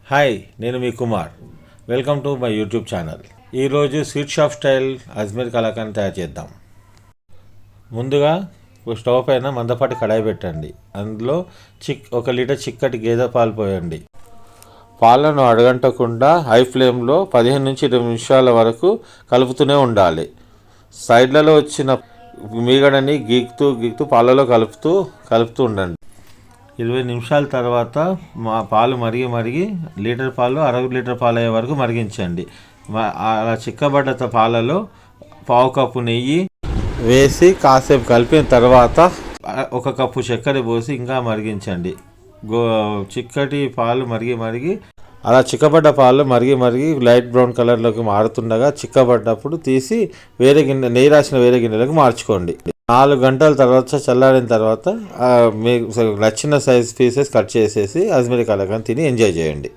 Hi, నేను మీ Kumar. Welcome to my YouTube channel. ఈరోజు sweet shop style Ajmer kalakand తయారు చేద్దాం. ముందుగా స్టవ్ పైన మందపాటి కడాయి పెట్టండి. అందులో 1 లీటర్ చిక్కటి గేదె పాలు పోయండి. పాలను అడగంటకుండా హై ఫ్లేమ్లో 15 నుంచి 20 నిమిషాల వరకు కలుపుతూనే ఉండాలి. సైడ్లలో వచ్చిన మీగడని గీకుతూ పాలలో కలుపుతూ ఉండండి. 20 నిమిషాల తర్వాత పాలు మరిగి లీటర్ పాలు 1/2 లీటర్ పాలు అయ్యే వరకు మరిగించండి. అలా చిక్కబడ్డ పాలలో 1/2 కప్పు నెయ్యి వేసి కాసేపు కలిపిన తర్వాత 1 కప్పు చక్కెర పోసి ఇంకా మరిగించండి. చిక్కటి పాలు మరిగి అలా చిక్కబడ్డ పాలు మరిగి లైట్ బ్రౌన్ కలర్లోకి మారుతుండగా చిక్కబడ్డప్పుడు తీసి నెయ్యి రాసిన వేరే గిన్నెలకు మార్చుకోండి. 4 గంటల తర్వాత చల్లారిన తర్వాత మీకు నచ్చిన సైజ్ పీసెస్ కట్ చేసేసి అజ్మీర్ కలాకండ్ తిని ఎంజాయ్ చేయండి.